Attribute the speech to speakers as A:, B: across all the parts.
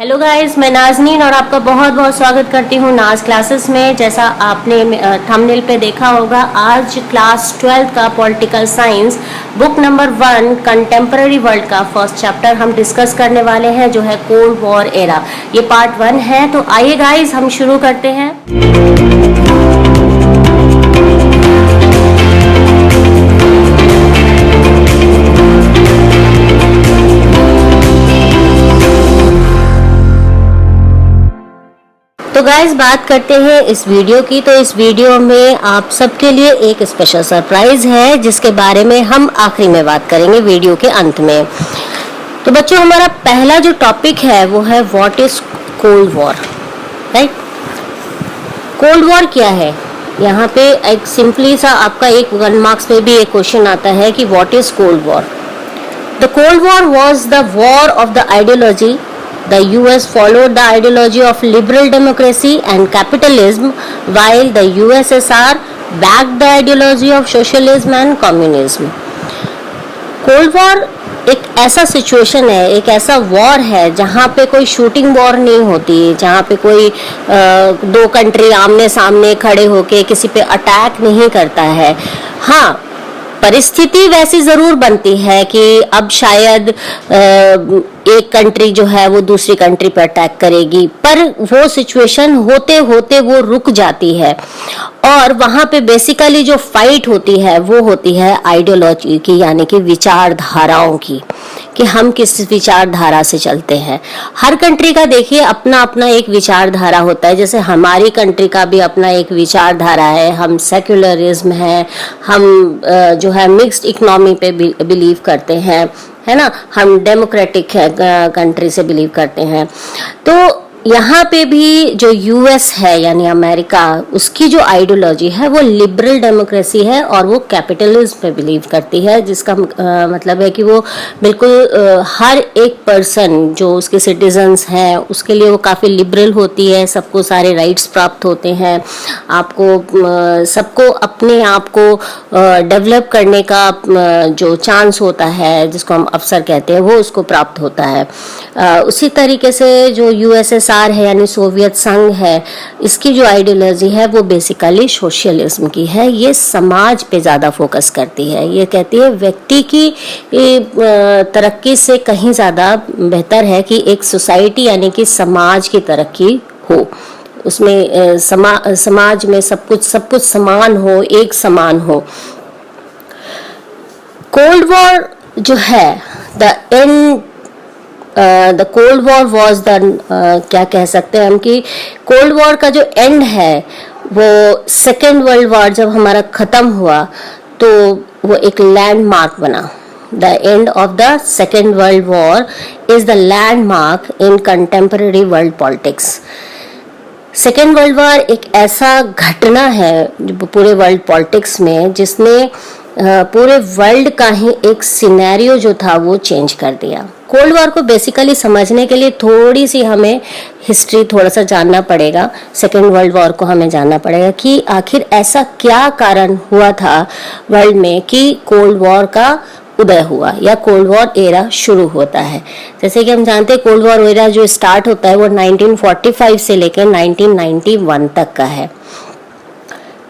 A: Hello guys, मैं नाज़नीन और आपका बहुत बहुत स्वागत करती हूँ नाज क्लासेस में। जैसा आपने थंबनेल पे देखा होगा, आज क्लास 12 का political science book number 1 contemporary world का फर्स्ट चैप्टर हम डिस्कस करने वाले हैं, जो है कोल्ड वॉर एरा। ये पार्ट 1 है। तो आइए गाइस, हम शुरू करते हैं। तो गाइस, बात करते हैं इस वीडियो की। तो इस वीडियो में आप सबके लिए एक स्पेशल सरप्राइज है, जिसके बारे में हम आखिरी में बात करेंगे वीडियो के अंत में। तो बच्चों, हमारा पहला जो टॉपिक है वो है what is cold war, right. Cold war क्या है? यहाँ पे एक सिंपली सा आपका एक 1 मार्क्स में भी एक क्वेश्चन आता है कि what is cold war. The cold war was the war of the ideology. The US followed the ideology of liberal democracy and capitalism, while the USSR backed the ideology of socialism and communism. Cold war एक ऐसा situation है, एक ऐसा war है जहाँ पे कोई shooting war नहीं होती, जहाँ पे कोई दो कंट्री आमने सामने खड़े होके किसी पे अटैक नहीं करता है। हाँ, परिस्थिति वैसी जरूर बनती है कि अब शायद एक कंट्री जो है वो दूसरी कंट्री पर अटैक करेगी, पर वो सिचुएशन होते होते वो रुक जाती है। और वहां पे बेसिकली जो फाइट होती है वो होती है आइडियोलॉजी की, यानी कि विचारधाराओं की, कि हम किस विचारधारा से चलते हैं। हर कंट्री का देखिए अपना अपना एक विचारधारा होता है। जैसे हमारी कंट्री का भी अपना एक विचारधारा है। हम सेक्युलरिज्म है, हम जो है मिक्स्ड इकोनॉमी पे बिलीव करते हैं, है ना। हम डेमोक्रेटिक कंट्री से बिलीव करते हैं। तो यहाँ पे भी जो यूएस है यानी अमेरिका, उसकी जो आइडियोलॉजी है वो लिबरल डेमोक्रेसी है और वो कैपिटलिज्म पे बिलीव करती है, जिसका मतलब है कि वो बिल्कुल हर एक पर्सन जो उसके सिटीजन्स हैं उसके लिए वो काफ़ी लिबरल होती है। सबको सारे राइट्स प्राप्त होते हैं, आपको सबको अपने आप को डेवलप करने का जो चांस होता है, जिसको हम अवसर कहते हैं, वो उसको प्राप्त होता है। उसी तरीके से जो यूएसएसआर है यानी सोवियत संघ है, इसकी जो आइडियोलॉजी है वो बेसिकली सोशलिज्म की है। ये समाज पे ज़्यादा फोकस करती है। ये कहती है व्यक्ति की तरक्की से कहीं ज़्यादा बेहतर है कि एक सोसाइटी यानी कि समाज की तरक्की हो, उसमें समाज में सब कुछ समान हो, एक समान हो। कोल्ड वॉर जो है, the cold war was the क्या कह सकते हैं हम कि कोल्ड वॉर का जो एंड है वो सेकेंड वर्ल्ड वॉर जब हमारा ख़त्म हुआ तो वो एक लैंडमार्क बना। The end of the second world war is the landmark in contemporary world politics. Second world war एक ऐसा घटना है पूरे वर्ल्ड पॉलिटिक्स में जिसने पूरे वर्ल्ड का ही एक सिनेरियो जो था वो चेंज कर दिया। कोल्ड वॉर को बेसिकली समझने के लिए थोड़ी सी हमें हिस्ट्री थोड़ा सा जानना पड़ेगा। सेकेंड वर्ल्ड वॉर को हमें जानना पड़ेगा कि आखिर ऐसा क्या कारण हुआ था वर्ल्ड में कि कोल्ड वॉर का उदय हुआ या कोल्ड वॉर एरा शुरू होता है। जैसे कि हम जानते हैं कोल्ड वॉर एरा जो स्टार्ट होता है वो 1945 से लेकर 1991 तक का है।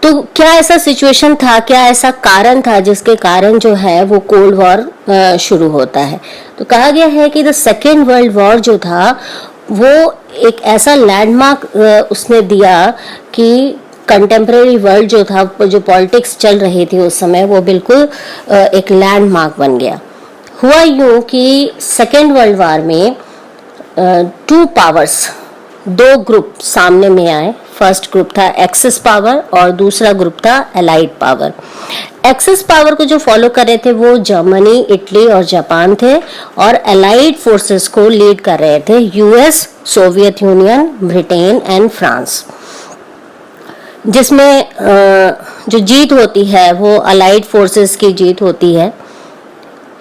A: तो क्या ऐसा सिचुएशन था, क्या ऐसा कारण था जिसके कारण जो है वो कोल्ड वॉर शुरू होता है? तो कहा गया है कि द सेकेंड वर्ल्ड वॉर जो था वो एक ऐसा लैंडमार्क उसने दिया कि कंटेम्पररी वर्ल्ड जो था, जो पॉलिटिक्स चल रही थी उस समय, वो बिल्कुल एक लैंडमार्क बन गया। हुआ यूं कि सेकेंड वर्ल्ड वॉर में 2 पावर्स, 2 ग्रुप सामने में आए। फर्स्ट ग्रुप था एक्सिस पावर और दूसरा ग्रुप था एलाइड पावर। एक्सिस पावर को जो फॉलो कर रहे थे वो जर्मनी, इटली और जापान थे, और एलाइड फोर्सेस को लीड कर रहे थे US, Soviet union, Britain and France. जिसमें जो जीत होती है वो अलाइड फोर्सेस की जीत होती है।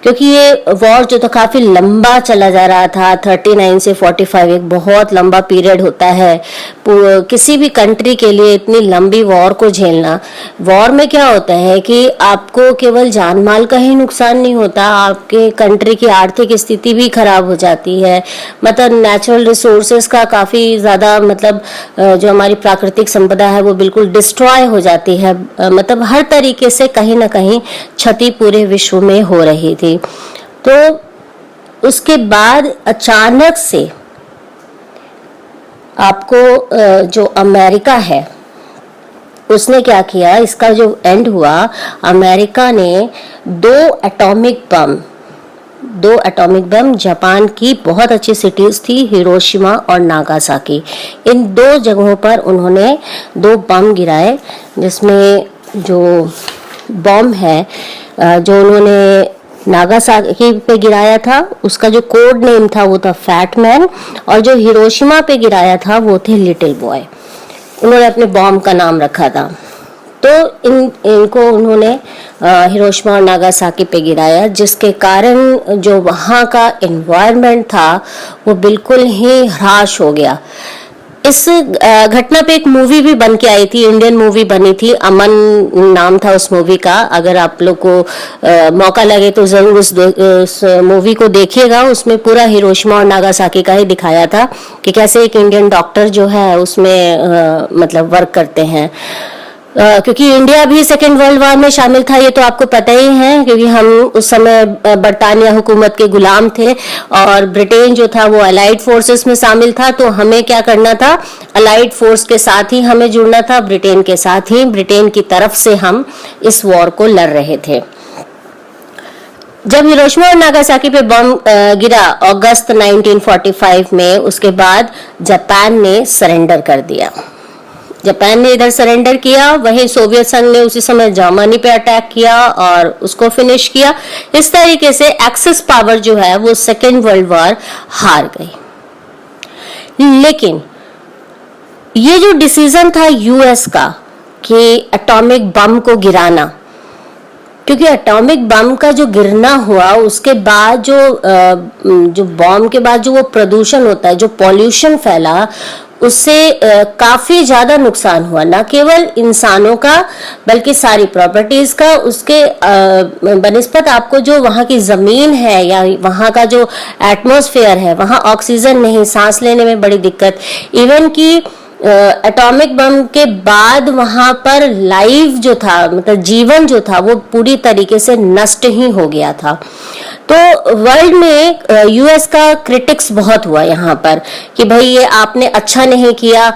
A: क्योंकि ये वॉर जो था काफी लंबा चला जा रहा था। 39 से 45 एक बहुत लंबा पीरियड होता है किसी भी कंट्री के लिए। इतनी लंबी वॉर को झेलना, वॉर में क्या होता है कि आपको केवल जान माल का ही नुकसान नहीं होता, आपके कंट्री की आर्थिक स्थिति भी खराब हो जाती है। मतलब नेचुरल रिसोर्सेस का काफी ज्यादा मतलब जो हमारी प्राकृतिक संपदा है वो बिल्कुल डिस्ट्रॉय हो जाती है। मतलब हर तरीके से कहीं ना कहीं क्षति पूरे विश्व में हो रही थी। तो उसके बाद अचानक से आपको जो अमेरिका है उसने क्या किया, इसका जो एंड हुआ, अमेरिका ने दो एटॉमिक बम जापान की बहुत अच्छी सिटीज थी, हिरोशिमा और नागासाकी। इन दो जगहों पर उन्होंने दो बम गिराए, जिसमें जो बम है जो उन्होंने नागासाकी पे गिराया था उसका जो कोड नेम था वो था फैट मैन, और जो हिरोशिमा पे गिराया था वो थे लिटिल बॉय। उन्होंने अपने बॉम्ब का नाम रखा था। तो इनको उन्होंने हिरोशिमा और नागासाकी पे गिराया, जिसके कारण जो वहाँ का एनवायरनमेंट था वो बिल्कुल ही ह्रास हो गया। इस घटना पे एक मूवी भी बन के आई थी, इंडियन मूवी बनी थी, अमन नाम था उस मूवी का। अगर आप लोग को मौका लगे तो जरूर उस मूवी को देखिएगा। उसमें पूरा हिरोशिमा और नागासाकी का ही दिखाया था कि कैसे एक इंडियन डॉक्टर जो है उसमें मतलब वर्क करते हैं। क्योंकि इंडिया भी सेकेंड वर्ल्ड वॉर में शामिल था, ये तो आपको पता ही है, क्योंकि हम उस समय बरतानिया हुकूमत के गुलाम थे और ब्रिटेन जो था वो अलाइड फोर्सेस में शामिल था। तो हमें क्या करना था, अलाइड फोर्स के साथ ही हमें जुड़ना था, ब्रिटेन के साथ ही, ब्रिटेन की तरफ से हम इस वॉर को लड़ रहे थे। जब हिरोशिमा और नागासाकी पे बम गिरा अगस्त 1945 में, उसके बाद जापान ने सरेंडर कर दिया। जापान ने इधर सरेंडर किया, वहीं सोवियत संघ ने उसी समय जर्मनी पे अटैक किया और उसको फिनिश किया। इस तरीके से एक्सिस पावर जो है वो सेकेंड वर्ल्ड वॉर हार गई। लेकिन ये जो डिसीजन था यूएस का कि एटॉमिक बम को गिराना, क्योंकि एटॉमिक बम का जो गिरना हुआ उसके बाद जो बम के बाद जो वो प्रदूषण होता है, जो पॉल्यूशन फैला, उससे काफी ज्यादा नुकसान हुआ, ना केवल इंसानों का बल्कि सारी प्रॉपर्टीज का। उसके बनिस्पत आपको जो वहाँ की जमीन है या वहाँ का जो एटमॉस्फेयर है, वहाँ ऑक्सीजन नहीं, सांस लेने में बड़ी दिक्कत। इवन की एटॉमिक बम के बाद वहां पर लाइफ जो था, मतलब जीवन जो था, वो पूरी तरीके से नष्ट ही हो गया था। तो वर्ल्ड में यूएस का क्रिटिक्स बहुत हुआ यहाँ पर कि भाई ये आपने अच्छा नहीं किया,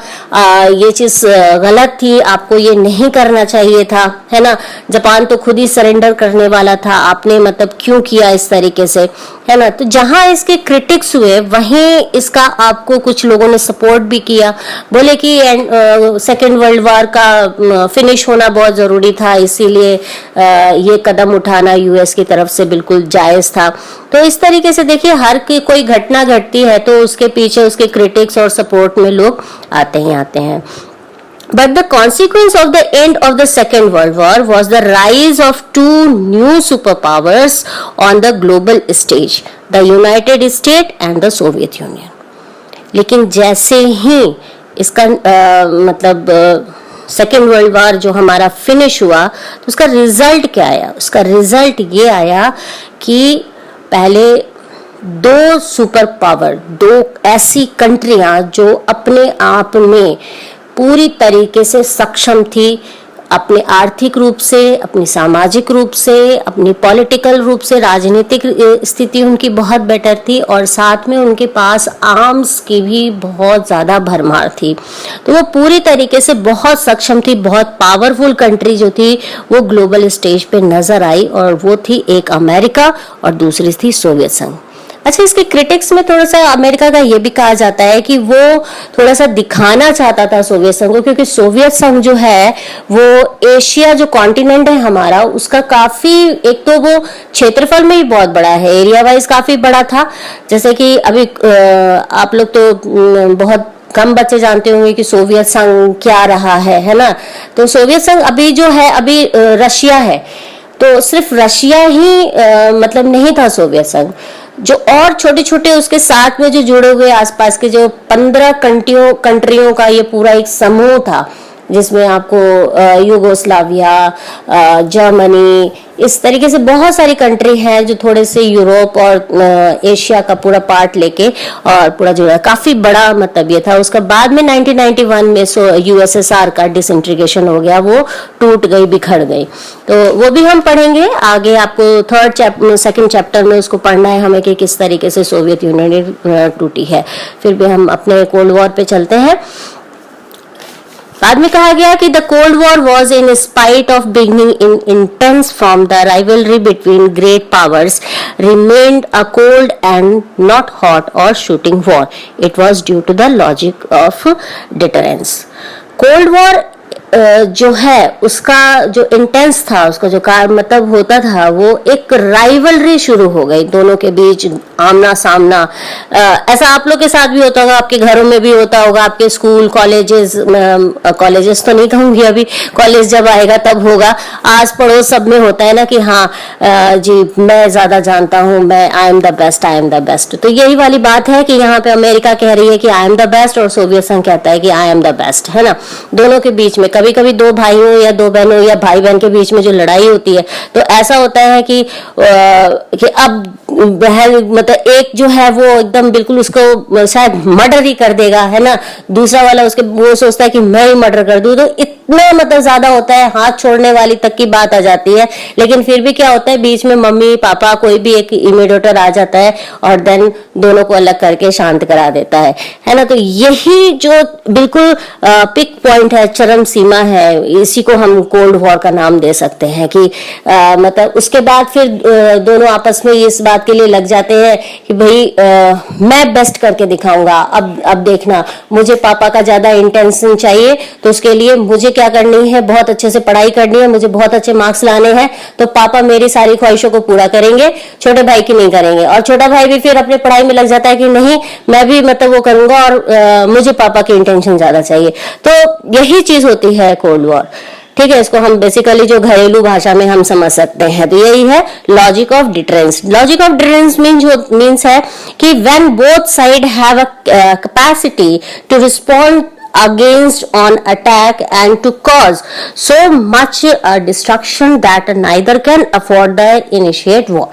A: ये चीज गलत थी, आपको ये नहीं करना चाहिए था, है ना। जापान तो खुद ही सरेंडर करने वाला था, आपने मतलब क्यों किया इस तरीके से, है ना। तो जहां इसके क्रिटिक्स हुए वहीं इसका आपको कुछ लोगों ने सपोर्ट भी किया, बोले कि सेकेंड वर्ल्ड वॉर का फिनिश होना बहुत जरूरी था, इसीलिए ये कदम उठाना यूएस की तरफ से बिल्कुल जायज था। तो इस तरीके से देखिए, हर की कोई घटना घटती है तो उसके पीछे उसके क्रिटिक्स और सपोर्ट में लोग आते ही आते हैं। But the consequence of the end of the Second World War was the rise of two new superpowers on the global stage, the United States and the Soviet Union. लेकिन जैसे ही इसका मतलब सेकेंड वर्ल्ड वॉर जो हमारा finish हुआ, तो उसका result क्या आया? उसका रिजल्ट ये आया कि पहले दो सुपर पावर, दो ऐसी कंट्रियां जो अपने आप में पूरी तरीके से सक्षम थी, अपने आर्थिक रूप से, अपनी सामाजिक रूप से, अपनी पॉलिटिकल रूप से, राजनीतिक स्थिति उनकी बहुत बेटर थी, और साथ में उनके पास आर्म्स की भी बहुत ज़्यादा भरमार थी। तो वो पूरी तरीके से बहुत सक्षम थी, बहुत पावरफुल कंट्री जो थी वो ग्लोबल स्टेज पे नजर आई, और वो थी एक अमेरिका और दूसरी थी सोवियत संघ। अच्छा, इसके क्रिटिक्स में थोड़ा सा अमेरिका का ये भी कहा जाता है कि वो थोड़ा सा दिखाना चाहता था सोवियत संघ को, क्योंकि सोवियत संघ जो है वो एशिया जो कॉन्टिनेंट है हमारा, उसका काफी, एक तो वो क्षेत्रफल में ही बहुत बड़ा है, एरिया वाइज काफी बड़ा था। जैसे कि अभी आप लोग तो बहुत कम बच्चे जानते होंगे कि सोवियत संघ क्या रहा है ना। तो सोवियत संघ अभी जो है, अभी रशिया है, तो सिर्फ रशिया ही मतलब नहीं था सोवियत संघ, जो और छोटे छोटे उसके साथ में जो जुड़े हुए आसपास के जो 15 कंट्रियों का ये पूरा एक समूह था, जिसमें आपको युगोस्लाविया, जर्मनी, इस तरीके से बहुत सारी कंट्री हैं जो थोड़े से यूरोप और एशिया का पूरा पार्ट लेके और पूरा जुड़ा, काफी बड़ा मतलब ये था। उसका बाद में 1991 में यूएसएसआर का डिसइंटीग्रेशन हो गया, वो टूट गई, बिखर गई। तो वो भी हम पढ़ेंगे आगे, आपको सेकंड चैप्टर में उसको पढ़ना है हमें कि किस तरीके से सोवियत यूनियन टूटी है। फिर भी हम अपने कोल्ड वॉर पे चलते हैं। बाद में कहा गया कि the cold war was in spite of beginning in intense from the rivalry between great powers remained a cold and not hot और shooting war. It was due to the logic of deterrence. Cold war जो है उसका जो intense था, उसका जो मतलब होता था, वो एक राइवलरी शुरू हो गई दोनों के बीच, आमना सामना। ऐसा आप लोग के साथ भी होता होगा, आपके घरों में भी होता होगा, आपके स्कूल कॉलेजेस तो नहीं कहूंगी अभी, कॉलेज जब आएगा तब होगा, आस पड़ोस सब में होता है ना कि हाँ जी मैं ज्यादा जानता हूँ, मैं I am the best, I am the best. तो यही वाली बात है कि यहाँ पे अमेरिका कह रही है कि आई एम द बेस्ट और सोवियत संघ कहता है कि आई एम द बेस्ट, है ना। दोनों के बीच में कभी कभी दो भाइयों या दो बहनों या भाई बहन के बीच में जो लड़ाई होती है, तो ऐसा होता है कि अब बहन मतलब एक जो है वो एकदम बिल्कुल उसको शायद मर्डर ही कर देगा, है ना, दूसरा वाला उसके वो सोचता है कि मैं ही मर्डर कर दूं, तो इतना मतलब ज्यादा होता है, हाथ छोड़ने वाली तक की बात आ जाती है। लेकिन फिर भी क्या होता है, बीच में मम्मी पापा कोई भी एक इमीडिएटर आ जाता है और देन दोनों को अलग करके शांत करा देता है ना। तो यही जो बिल्कुल पिक पॉइंट है, चरम सीमा है, इसी को हम कोल्ड वॉर का नाम दे सकते हैं कि मतलब उसके बाद फिर दोनों आपस में इस बात के लिए लग जाते हैं कि भाई मैं बेस्ट करके दिखाऊंगा, अब देखना मुझे पापा का ज्यादा इंटेंशन चाहिए, तो उसके लिए मुझे क्या करनी है, बहुत अच्छे से पढ़ाई करनी है, मुझे बहुत अच्छे मार्क्स लाने हैं, तो पापा मेरी सारी ख्वाहिशों को पूरा करेंगे, छोटे भाई की नहीं करेंगे। और छोटा भाई भी फिर अपने पढ़ाई में लग जाता है कि नहीं मैं भी मतलब वो करूंगा और मुझे पापा की इंटेंशन ज्यादा चाहिए। तो यही चीज होती है कोल्ड वॉर, ठीक है। इसको हम बेसिकली जो घरेलू भाषा में हम समझ सकते हैं, तो यही है logic of deterrence. Logic of deterrence means है कि when both side have a capacity to respond against on attack and to cause so much destruction that neither can afford the initiate war.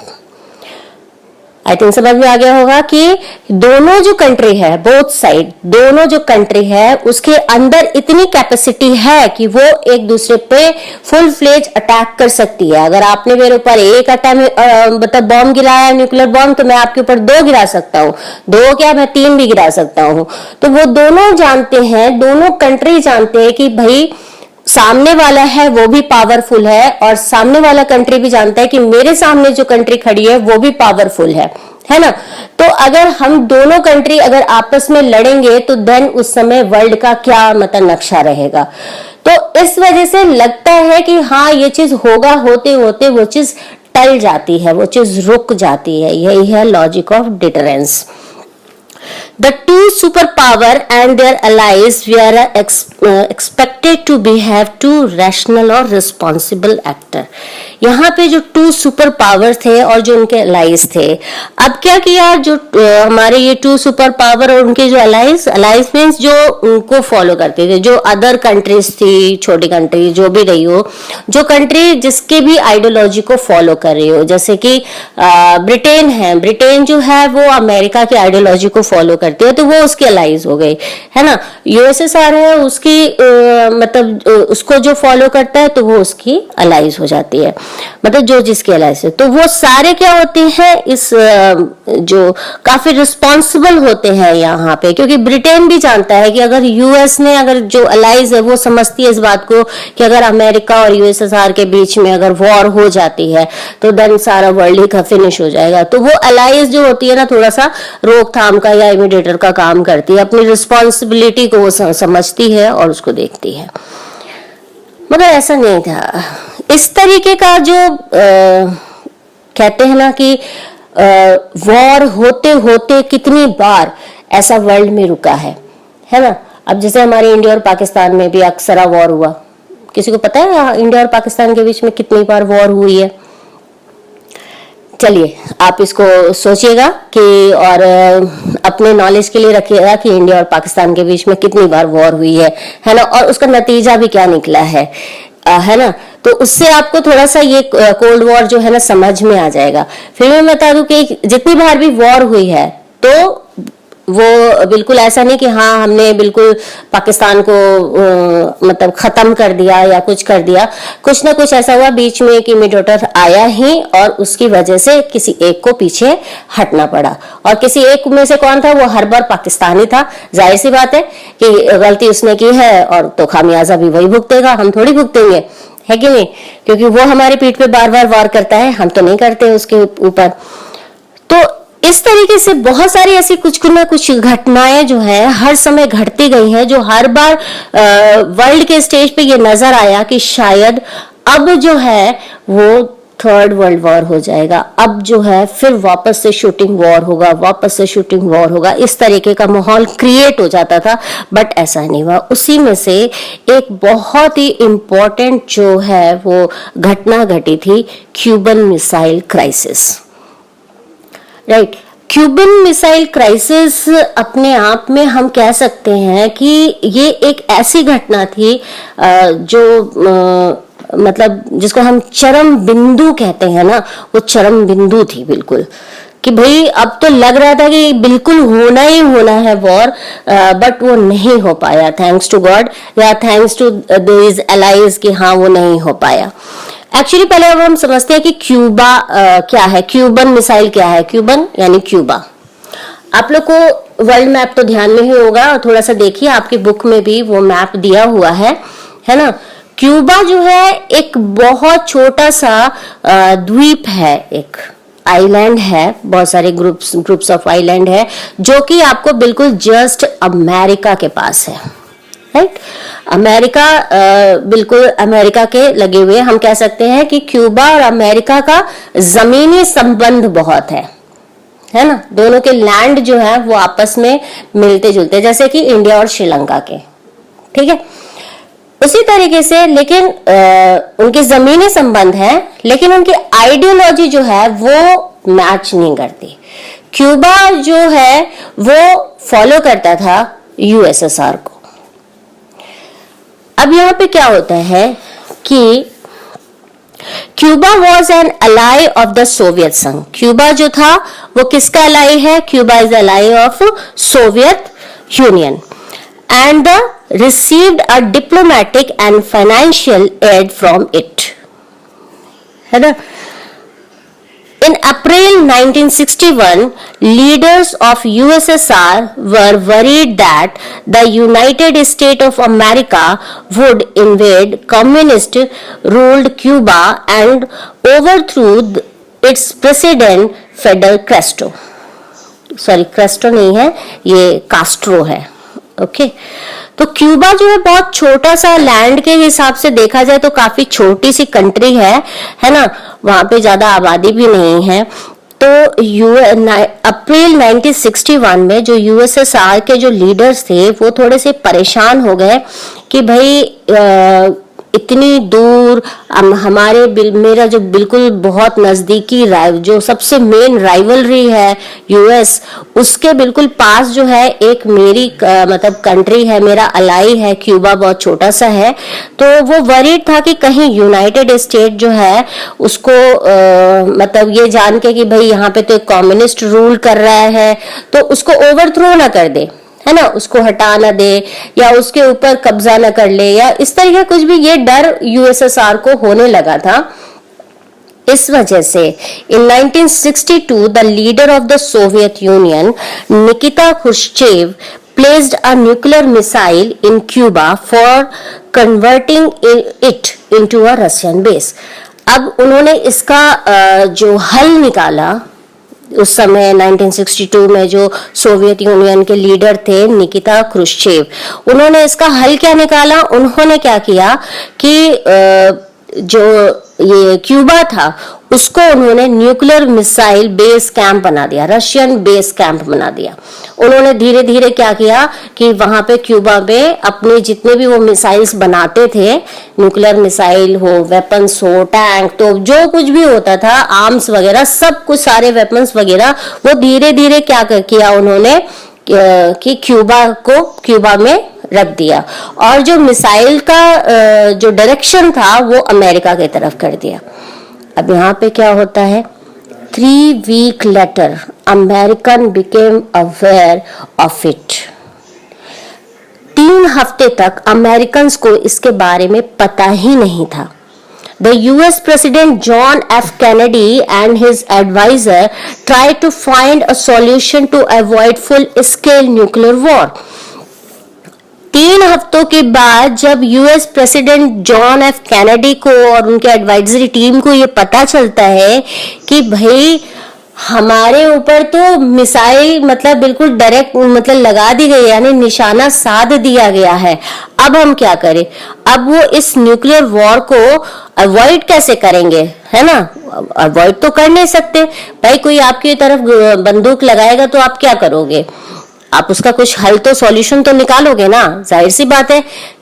A: I think समझ में आ गया होगा कि दोनों जो country है, बोथ साइड, दोनों जो कंट्री है उसके अंदर इतनी कैपेसिटी है कि वो एक दूसरे पे फुल फ्लेज अटैक कर सकती है। अगर आपने मेरे ऊपर एक मतलब बॉम्ब गिराया, न्यूक्लियर बॉम्ब, तो मैं आपके ऊपर 2 गिरा सकता हूँ, 2 क्या मैं 3 भी गिरा सकता हूँ। तो वो दोनों जानते हैं, दोनों कंट्री जानते हैं कि भाई सामने वाला है वो भी पावरफुल है, और सामने वाला कंट्री भी जानता है कि मेरे सामने जो कंट्री खड़ी है वो भी पावरफुल है ना। तो अगर हम दोनों कंट्री अगर आपस में लड़ेंगे तो देन उस समय वर्ल्ड का क्या मतलब नक्शा रहेगा। तो इस वजह से लगता है कि हाँ ये चीज होगा, होते होते वो चीज टल जाती है, वो चीज रुक जाती है। यही है logic of deterrence. The two superpower and their allies were expected to behave to rational और responsible actor। यहाँ पे जो 2 सुपर पावर थे और जो उनके अलाइज थे, अब क्या किया, जो हमारे ये 2 सुपर पावर और उनके जो अलाइज मीन्स जो उनको फॉलो करते थे, जो अदर कंट्रीज थी, छोटी कंट्री जो भी रही हो, जो कंट्री जिसके भी आइडियोलॉजी को फॉलो कर रही हो, जैसे कि ब्रिटेन है, ब्रिटेन जो है वो अमेरिका की आइडियोलॉजी को फॉलो करती है, तो वो उसके अलाइज हो गई, है ना। यूएसएसआर है, उसकी मतलब उसको जो फॉलो करता है तो वो उसकी अलाइज हो जाती है, मतलब जो जिसके अलाइज है। तो वो सारे क्या होते हैं, इस जो काफी रिस्पॉन्सिबल होते हैं यहाँ पे, क्योंकि ब्रिटेन भी जानता है कि अगर यूएस ने अगर जो अलाइज है वो समझती है इस बात को कि अगर अमेरिका और यूएसएसआर के बीच में अगर वॉर हो जाती है तो देन सारा वर्ल्ड ही का फिनिश हो जाएगा। तो वो अलाइज जो होती है ना, थोड़ा सा रोकथाम का या इमिडिएटर का काम करती है, अपनी रिस्पॉन्सिबिलिटी को वो समझती है और उसको देखती है। मगर ऐसा नहीं था। इस तरीके का जो कहते हैं ना कि वॉर होते होते कितनी बार ऐसा वर्ल्ड में रुका है ना। अब जैसे हमारे इंडिया और पाकिस्तान में भी अक्सर वॉर हुआ, किसी को पता है इंडिया और पाकिस्तान के बीच में कितनी बार वॉर हुई है? चलिए आप इसको सोचिएगा कि और अपने नॉलेज के लिए रखिएगा कि इंडिया और पाकिस्तान के बीच में कितनी बार वॉर हुई है ना, और उसका नतीजा भी क्या निकला है ना। तो उससे आपको थोड़ा सा ये कोल्ड वॉर जो है ना समझ में आ जाएगा। फिर मैं बता दूं कि जितनी बार भी वॉर हुई है तो वो बिल्कुल ऐसा नहीं कि हाँ हमने बिल्कुल पाकिस्तान को मतलब खत्म कर दिया या कुछ कर दिया। कुछ ना कुछ ऐसा हुआ बीच में कि मीडिएटर आया ही और उसकी वजह से किसी एक को पीछे हटना पड़ा, और किसी एक में से कौन था? वो हर बार पाकिस्तानी था। जाहिर सी बात है कि गलती उसने की है और तो खामियाजा भी वही भुगतेगा, हम थोड़ी भुगतेंगे, है कि नहीं? क्योंकि वो हमारी पीठ पे बार बार वार करता है, हम तो नहीं करते उसके ऊपर। तो इस तरीके से बहुत सारी ऐसी कुछ ना कुछ घटनाएं जो है हर समय घटती गई हैं, जो हर बार वर्ल्ड के स्टेज पे ये नजर आया कि शायद अब जो है वो थर्ड वर्ल्ड वॉर हो जाएगा, अब जो है फिर वापस से शूटिंग वॉर होगा, वापस से शूटिंग वॉर होगा। इस तरीके का माहौल क्रिएट हो जाता था, बट ऐसा नहीं हुआ। उसी में से एक बहुत ही इंपॉर्टेंट जो है वो घटना घटी थी, Cuban missile crisis. Right, Cuban missile crisis अपने आप में हम कह सकते हैं कि ये एक ऐसी घटना थी जो मतलब जिसको हम चरम बिंदु कहते हैं ना, वो चरम बिंदु थी बिल्कुल, कि भाई अब तो लग रहा था कि बिल्कुल होना ही होना है वॉर, बट वो नहीं हो पाया, थैंक्स टू गॉड या थैंक्स टू दिस एलाइज कि हाँ वो नहीं हो पाया। एक्चुअली पहले अब हम समझते हैं कि क्यूबा क्या है, क्यूबन मिसाइल क्या है। क्यूबन यानी क्यूबा। आप लोग को वर्ल्ड मैप तो ध्यान में ही होगा, और थोड़ा सा देखिए आपकी बुक में भी वो मैप दिया हुआ है ना। क्यूबा जो है एक बहुत छोटा सा द्वीप है, एक आइलैंड है, बहुत सारे ग्रुप्स ऑफ आइलैंड है, जो कि आपको बिल्कुल जस्ट अमेरिका के पास है। राइट, अमेरिका बिल्कुल अमेरिका के लगे हुए। हम कह सकते हैं कि क्यूबा और अमेरिका का जमीनी संबंध बहुत है ना। दोनों के लैंड जो है वो आपस में मिलते जुलते, जैसे कि इंडिया और श्रीलंका के, ठीक है, उसी तरीके से। लेकिन उनके जमीनी संबंध है, लेकिन उनकी आइडियोलॉजी जो है वो मैच नहीं करती। क्यूबा जो है वो फॉलो करता था यूएसएसआर को। अब यहाँ पे क्या होता है कि Cuba was an ally of the Soviet संघ। क्यूबा जो था वो किसका अलाई है? Cuba is ally of Soviet Union and received a diplomatic and financial aid from it, है ना। In April 1961, leaders of USSR were worried that the United States of America would invade communist-ruled Cuba and overthrow its president Fidel Castro. Sorry, Castro नहीं है, ये कास्ट्रो है। Okay तो Cuba जो है बहुत छोटा सा, लैंड के हिसाब से देखा जाए तो काफी छोटी सी कंट्री है ना, वहां पे ज्यादा आबादी भी नहीं है। तो अप्रैल 1961 में जो यूएसएसआर के जो लीडर्स थे वो थोड़े से परेशान हो गए कि भाई इतनी दूर मेरा जो बिल्कुल बहुत नजदीकी जो सबसे मेन राइवलरी है यूएस, उसके बिल्कुल पास जो है एक मेरी मतलब कंट्री है, मेरा अलाई है, क्यूबा बहुत छोटा सा है। तो वो वरीड था कि कहीं यूनाइटेड स्टेट जो है उसको मतलब ये जान के कि भाई यहाँ पे तो कम्युनिस्ट रूल कर रहा है, तो उसको ओवरथ्रो ना कर दे, है ना, उसको हटा ना दे या उसके ऊपर कब्जा ना कर ले या इस तरह का कुछ भी, ये डर यूएसएसआर को होने लगा था। इस वजह से इन 1962 the leader of the Soviet union Nikita Khrushchev placed a nuclear missile in Cuba for converting it into a Russian base. अब उन्होंने इसका जो हल निकाला उस समय 1962 में, जो सोवियत यूनियन के लीडर थे निकिता क्रुश्चेव, उन्होंने इसका हल क्या निकाला? उन्होंने क्या किया कि जो ये क्यूबा था उसको उन्होंने न्यूक्लियर मिसाइल बेस कैंप बना दिया, रशियन बेस कैंप बना दिया। उन्होंने धीरे धीरे क्या किया कि वहां पे क्यूबा में अपने जितने भी वो मिसाइल्स बनाते थे, न्यूक्लियर मिसाइल हो, वेपन्स हो, टैंक, तो जो कुछ भी होता था, आर्म्स वगैरह, सब कुछ सारे वेपन्स वगैरह, वो धीरे धीरे क्या किया उन्होंने कि क्यूबा में रख दिया। और जो मिसाइल का जो डायरेक्शन था वो अमेरिका की तरफ कर दिया। अब यहाँ पे क्या होता है, 3 weeks later American became aware of it। 3 हफ्ते तक अमेरिकन को इसके बारे में पता ही नहीं था। The US President John F. Kennedy and his advisor tried to find a solution to avoid full-scale nuclear war। 3 हफ्तों के बाद जब US president John F Kennedy को और उनके एडवाइजरी टीम को ये पता चलता है कि भाई हमारे ऊपर तो मिसाइल मतलब बिल्कुल डायरेक्ट मतलब लगा दी गई, यानी निशाना साध दिया गया है, अब हम क्या करें, अब वो इस न्यूक्लियर वॉर को अवॉइड कैसे करेंगे, है ना। अवॉइड तो कर नहीं सकते भाई, कोई आपकी तरफ बंदूक लगाएगा तो आप क्या करोगे, आप उसका कुछ हल तो सॉल्यूशन तो निकालोगे ना। जाहिर सी बात है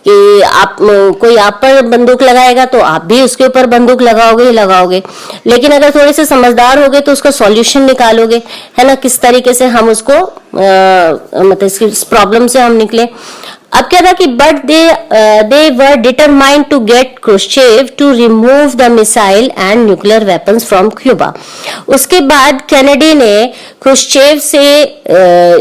A: कि आप कोई आप पर बंदूक लगाएगा तो आप भी उसके ऊपर बंदूक लगाओगे ही लगाओगे, लेकिन अगर थोड़े से समझदार होगे तो उसका सॉल्यूशन निकालोगे, है ना, किस तरीके से हम उसको मतलब इस प्रॉब्लम से हम निकले। अब क्या था कि but they were determined to get Khrushchev to remove the missile and nuclear weapons from Cuba. उसके बाद कैनेडी ने क्रुश्चेव से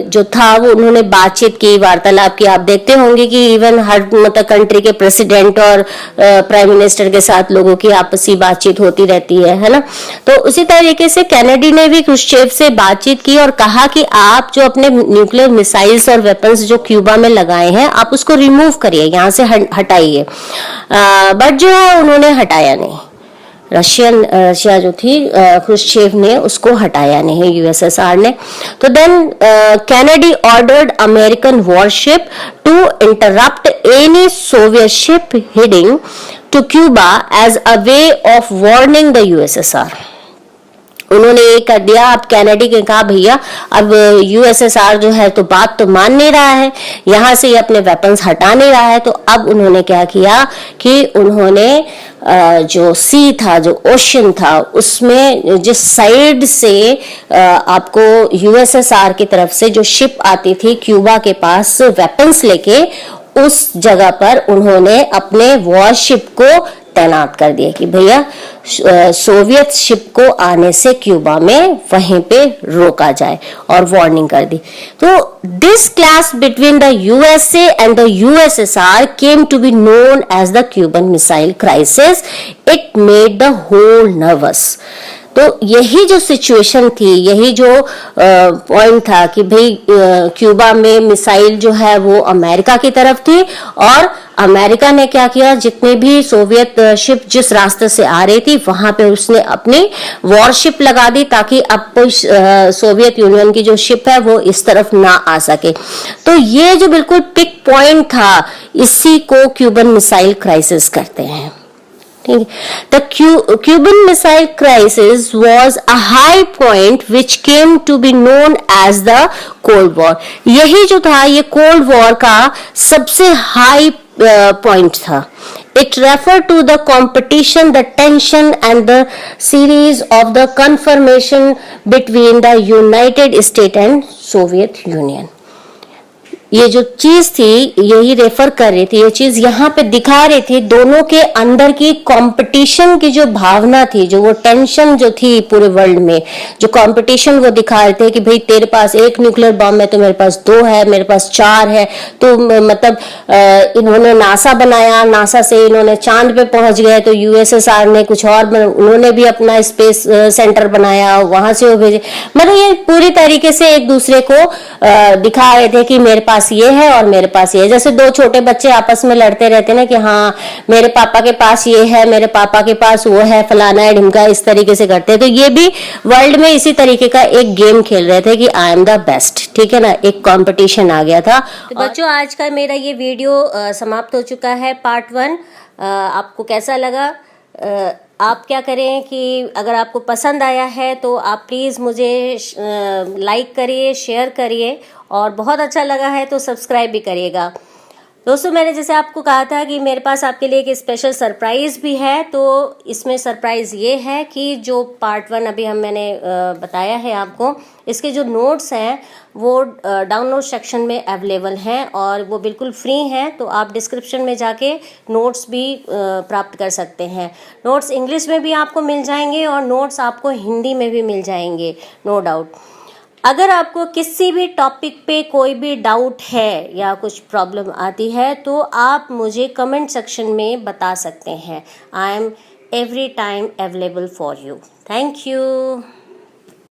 A: जो था वो उन्होंने बातचीत की, वार्तालाप की। आप देखते होंगे कि इवन हर मतलब कंट्री के प्रेसिडेंट और प्राइम मिनिस्टर के साथ लोगों की आपसी बातचीत होती रहती है ना। तो उसी तरीके से कैनेडी ने भी क्रुश्चेव से बातचीत की और कहा कि आप जो अपने न्यूक्लियर मिसाइल्स और वेपन्स जो क्यूबा में लगाए हैं आप उसको रिमूव करिए, यहाँ से हटाइए। बट जो है उन्होंने हटाया नहीं, रशिया जो थी क्रुश्चेव ने उसको हटाया नहीं, यूएसएसआर ने। तो then Kennedy ordered American warship to interrupt any Soviet ship heading to Cuba as a way of warning the USSR. उन्होंने ये कर दिया। अब कैनेडी ने कहा भैया अब यूएसएसआर जो है तो बात तो मान नहीं रहा है, यहाँ से ये अपने वेपन्स हटा नहीं रहा है। तो अब उन्होंने क्या किया कि उन्होंने जो सी था, जो ओशन था, उसमें जिस साइड से आपको यूएसएसआर की तरफ से जो शिप आती थी क्यूबा के पास वेपन्स लेके, उस जगह पर उन्होंने अपने वॉरशिप को तैनात कर दिया कि भैया सोवियत शिप को आने से क्यूबा में वहीं पे रोका जाए, और वार्निंग कर दी। तो this clash between the USA and the USSR came to be known as the Cuban missile crisis. It made the whole nervous. तो यही जो सिचुएशन थी, यही जो पॉइंट था कि भाई क्यूबा में मिसाइल जो है वो अमेरिका की तरफ थी, और अमेरिका ने क्या किया, जितने भी सोवियत शिप जिस रास्ते से आ रही थी वहां पे उसने अपनी वॉरशिप लगा दी ताकि अब कोई सोवियत यूनियन की जो शिप है वो इस तरफ ना आ सके। तो ये जो बिल्कुल पिक पॉइंट था, इसी को क्यूबन मिसाइल क्राइसिस कहते हैं। The Cuban Missile Crisis was a high point which came to be known as the Cold War। यही जो था ये कोल्ड वॉर का सबसे हाई पॉइंट था। It referred to the competition, the tension and the series of the confrontation between the United States and Soviet Union। ये जो चीज थी यही रेफर कर रही थी, ये चीज यहाँ पे दिखा रही थी दोनों के अंदर की कंपटीशन की जो भावना थी, जो वो टेंशन जो थी पूरे वर्ल्ड में, जो कंपटीशन वो दिखा रहे थे कि भाई तेरे पास एक न्यूक्लियर बॉम्ब है तो मेरे पास 2 है, मेरे पास 4 है। तो मतलब इन्होंने नासा बनाया, नासा से इन्होंने चांद पे पहुंच गए, तो यूएसएसआर ने कुछ और उन्होंने भी अपना स्पेस सेंटर बनाया, वहां से वो भेजे। मतलब ये पूरी तरीके से एक दूसरे को दिखा रहे थे कि मेरे पास ये है और मेरे पास ये है। जैसे 2 छोटे बच्चे आपस में लड़ते रहते ना कि हाँ मेरे पापा के पास ये है, मेरे पापा के पास वो है, फलाना है ढिमका, इस तरीके से करते हैं। तो ये भी वर्ल्ड में इसी तरीके का एक गेम खेल रहे थे कि आई एम द बेस्ट, ठीक है ना, एक कंपटीशन आ गया था। तो बच्चों आज का मेरा ये वीडियो समाप्त हो चुका है, पार्ट 1। आपको कैसा लगा आप क्या करें कि अगर आपको पसंद आया है तो आप प्लीज़ मुझे लाइक करिए, शेयर करिए, और बहुत अच्छा लगा है तो सब्सक्राइब भी करिएगा। दोस्तों, मैंने जैसे आपको कहा था कि मेरे पास आपके लिए एक स्पेशल सरप्राइज़ भी है। तो इसमें सरप्राइज़ ये है कि जो पार्ट 1 अभी मैंने बताया है आपको, इसके जो नोट्स हैं वो डाउनलोड सेक्शन में अवेलेबल हैं और वो बिल्कुल फ्री हैं। तो आप डिस्क्रिप्शन में जाके नोट्स भी प्राप्त कर सकते हैं। नोट्स इंग्लिश में भी आपको मिल जाएंगे और नोट्स आपको हिंदी में भी मिल जाएंगे, नो डाउट। अगर आपको किसी भी टॉपिक पे कोई भी डाउट है या कुछ प्रॉब्लम आती है तो आप मुझे कमेंट सेक्शन में बता सकते हैं। I am every time available for you. Thank you.